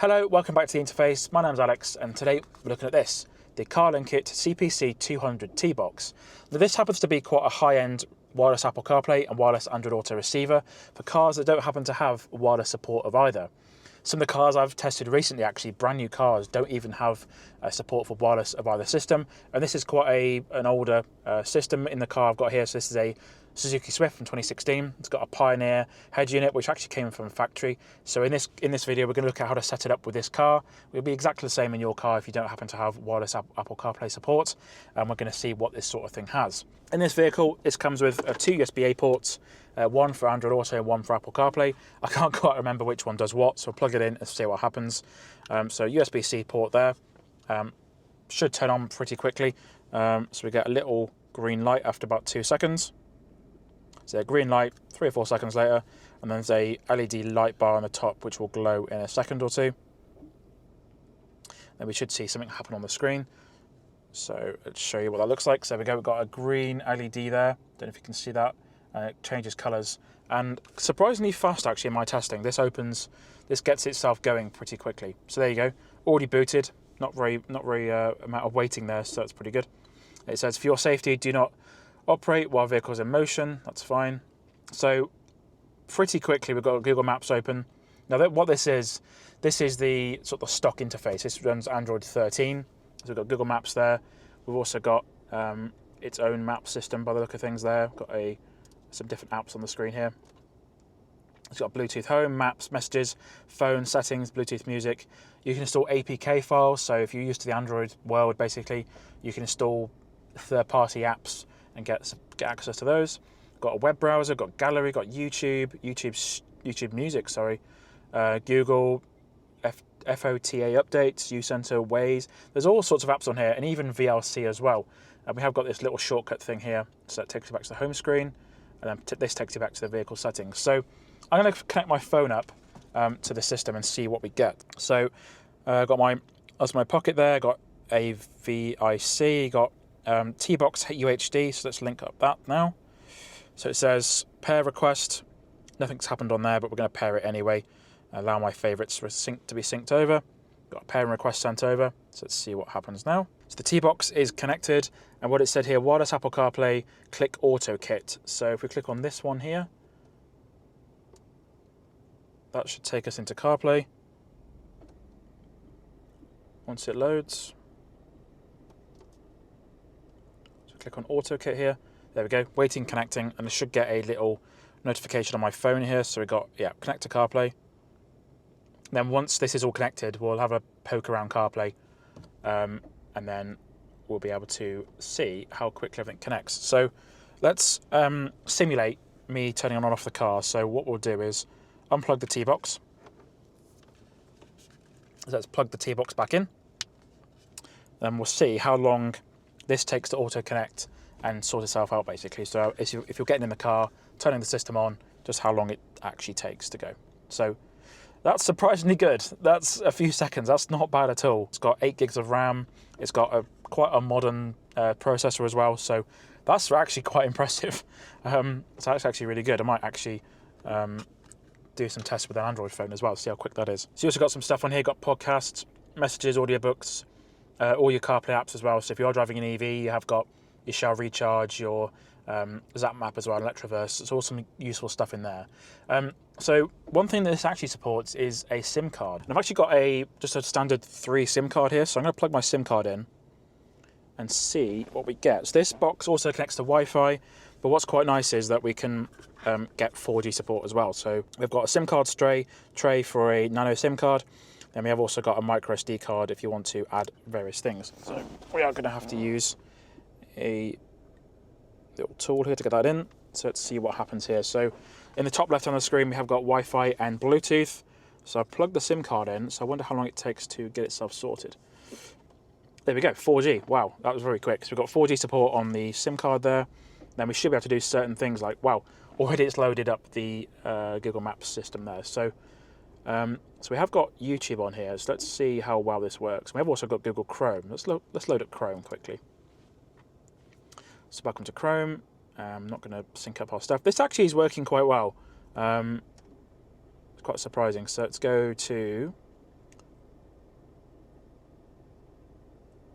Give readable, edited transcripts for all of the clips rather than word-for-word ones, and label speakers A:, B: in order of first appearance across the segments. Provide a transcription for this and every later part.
A: Hello, welcome back to the interface. My name's Alex, and today we're looking at this, the Carlinkit CPC 200 Tbox. Now this happens to be quite a high-end wireless Apple CarPlay and wireless Android Auto receiver for cars that don't happen to have wireless support of either. Some of the cars I've tested recently, actually brand new cars, don't even have support for wireless of either system, and this is quite an older system in the car I've got here. So this is a Suzuki Swift from 2016. It's got a Pioneer head unit, which actually came from factory. So in this video, we're going to look at how to set it up with this car. It'll be exactly the same in your car if you don't happen to have wireless Apple CarPlay support, and we're going to see what this sort of thing has. In this vehicle, this comes with two USB-A ports, one for Android Auto and one for Apple CarPlay. I can't quite remember which one does what, so I'll plug it in and see what happens. So USB-C port there, should turn on pretty quickly. So we get a little green light after about 2 seconds. So a green light 3 or 4 seconds later, and then there's a LED light bar on the top which will glow in a second or two. Then we should see something happen on the screen. So let's show you what that looks like. So there we go, we've got a green LED there. Don't know if you can see that. And it changes colours. And surprisingly fast actually in my testing. This gets itself going pretty quickly. So there you go, already booted. Not very amount of waiting there, so that's pretty good. It says for your safety, do not operate while vehicles in motion. That's fine. So pretty quickly we've got Google Maps open. Now what this is the sort of stock interface. This runs Android 13. So we've got Google Maps there. We've also got its own map system by the look of things there. We've got some different apps on the screen here. It's got Bluetooth home, maps, messages, phone settings, Bluetooth music. You can install APK files. So if you're used to the Android world, basically, you can install third-party apps and get access to those. Got a web browser, got gallery, got YouTube Music, sorry, Google, FOTA updates, uCenter, Waze. There's all sorts of apps on here, and even VLC as well. And we have got this little shortcut thing here, so that takes you back to the home screen, and then this takes you back to the vehicle settings. So I'm going to connect my phone up to the system and see what we get. So that's my pocket there. Got a VIC, got Tbox UHD, so let's link up that now. So it says pair request. Nothing's happened on there, but we're going to pair it anyway. Allow my favourites to be synced over. Got a pairing request sent over, so let's see what happens now. So the Tbox is connected, and what it said here, wireless Apple CarPlay, click Auto Kit. So if we click on this one here, that should take us into CarPlay. Once it loads, so click on Auto Kit here. There we go, waiting, connecting, and I should get a little notification on my phone here. So we got, connect to CarPlay. Then once this is all connected, we'll have a poke around CarPlay, and then we'll be able to see how quickly everything connects. So let's simulate me turning on and off the car. So what we'll do is unplug the Tbox. So let's plug the Tbox back in. Then we'll see how long this takes to auto connect and sort itself out, basically. So if you're getting in the car, turning the system on, just how long it actually takes to go. So that's surprisingly good. That's a few seconds. That's not bad at all. It's got 8 gigs of RAM. It's got quite a modern processor as well. So that's actually quite impressive. So that's actually really good. I might actually do some tests with an Android phone as well, see how quick that is. So you also got some stuff on here. Got podcasts, messages, audiobooks, all your CarPlay apps as well. So if you are driving an EV, you have got your Shell Recharge, your Zap Map as well, Electroverse. It's all some useful stuff in there. So one thing that this actually supports is a SIM card. And I've actually got just a standard 3 SIM card here. So I'm going to plug my SIM card in and see what we get. So this box also connects to Wi-Fi, but what's quite nice is that we can get 4G support as well. So we've got a SIM card tray for a nano SIM card. Then we have also got a micro SD card if you want to add various things. So we are going to have to use a little tool here to get that in. So let's see what happens here. So in the top left on the screen, we have got Wi-Fi and Bluetooth. So I plugged the SIM card in. So I wonder how long it takes to get itself sorted. There we go, 4G. Wow, that was very quick. So we've got 4G support on the SIM card there. Then we should be able to do certain things like, wow, already it's loaded up the Google Maps system there. So we have got YouTube on here. So let's see how well this works. We have also got Google Chrome. Let's load up Chrome quickly. So back onto Chrome. I'm not going to sync up our stuff. This actually is working quite well. It's quite surprising. So let's go to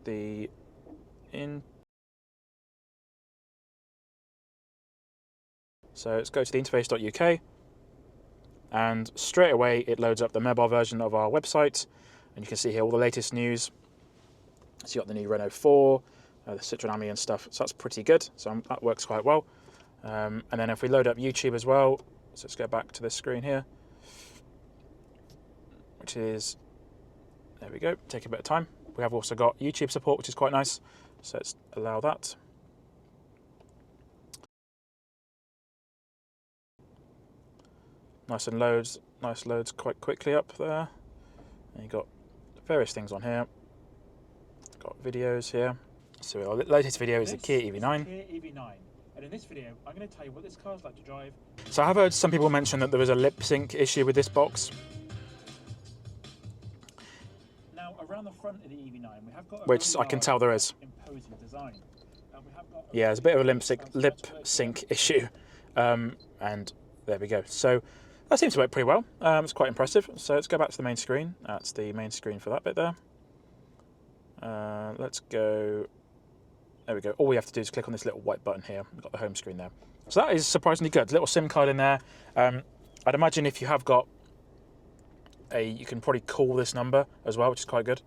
A: the So let's go to the interface.uk, and straight away it loads up the mobile version of our website, and you can see here all the latest news. So you got the new Renault 4, the Citroen Ami and stuff, so that's pretty good. So that works quite well. And then if we load up YouTube as well, so let's go back to this screen here, which is, there we go, take a bit of time. We have also got YouTube support, which is quite nice, so let's allow that. Nice loads quite quickly up there. And you've got various things on here. Got videos here. So our latest video is the Kia EV9. And in this video, I'm going to tell you what this car's like to drive. So I have heard some people mention that there was a lip sync issue with this box. Now around the front of the EV9, we have got a which I can tell there is. Imposing design. Yeah, there's a bit of a lip sync issue, and there we go. So that seems to work pretty well. It's quite impressive. So let's go back to the main screen. That's the main screen for that bit there. Let's go. There we go. All we have to do is click on this little white button here. We've got the home screen there. So that is surprisingly good. Little SIM card in there. I'd imagine if you have got you can probably call this number as well, which is quite good.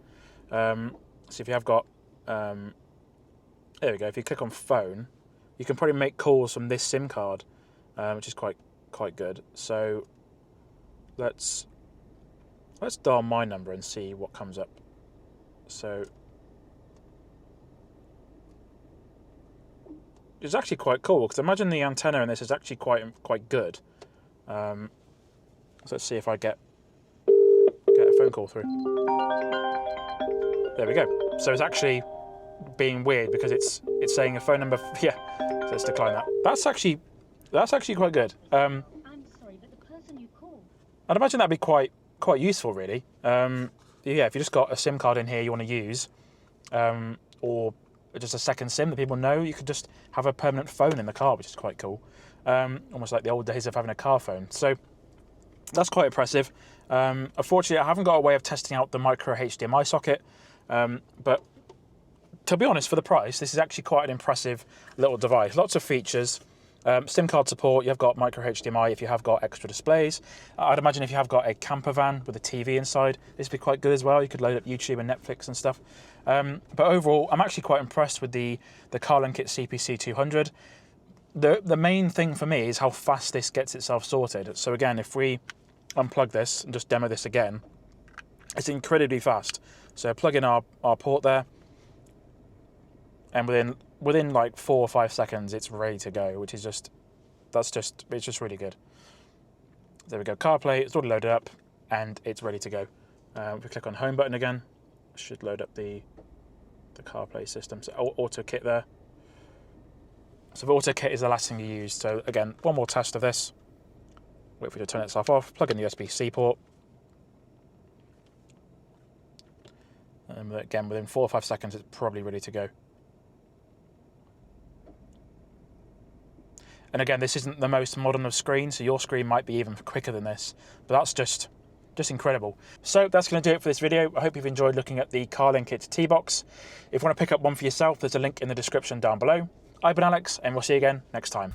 A: So if you have got, there we go. If you click on phone, you can probably make calls from this SIM card, which is quite good. So let's dial my number and see what comes up. So it's actually quite cool, because imagine the antenna in this is actually quite good. So let's see if I get a phone call through. There we go. So it's actually being weird because it's saying a phone number. Yeah. So let's decline that. That's actually quite good.
B: I'm sorry, but the person you called.
A: I'd imagine that'd be quite useful, really. Yeah, if you just got a SIM card in here you want to use, or just a second SIM that people know, you could just have a permanent phone in the car, which is quite cool. Almost like the old days of having a car phone. So that's quite impressive. Unfortunately, I haven't got a way of testing out the micro HDMI socket, but to be honest, for the price, this is actually quite an impressive little device. Lots of features. SIM card support, you've got micro HDMI if you have got extra displays. I'd imagine if you have got a camper van with a TV inside, this would be quite good as well. You could load up YouTube and Netflix and stuff. But overall, I'm actually quite impressed with the Carlinkit CPC 200. The main thing for me is how fast this gets itself sorted. So again, if we unplug this and just demo this again, it's incredibly fast. So plug in our port there, and within like 4 or 5 seconds, it's ready to go, which is it's just really good. There we go, CarPlay, it's already loaded up, and it's ready to go. If we click on home button again, it should load up the CarPlay system. So auto kit there. So the auto kit is the last thing you use. So again, one more test of this. Wait for it to turn itself off, plug in the USB-C port. And again, within 4 or 5 seconds, it's probably ready to go. And again, this isn't the most modern of screens, so your screen might be even quicker than this, but that's just incredible. So that's going to do it for this video. I hope you've enjoyed looking at the Carlinkit Tbox. If you want to pick up one for yourself, there's a link in the description down below. I've been Alex, and we'll see you again next time.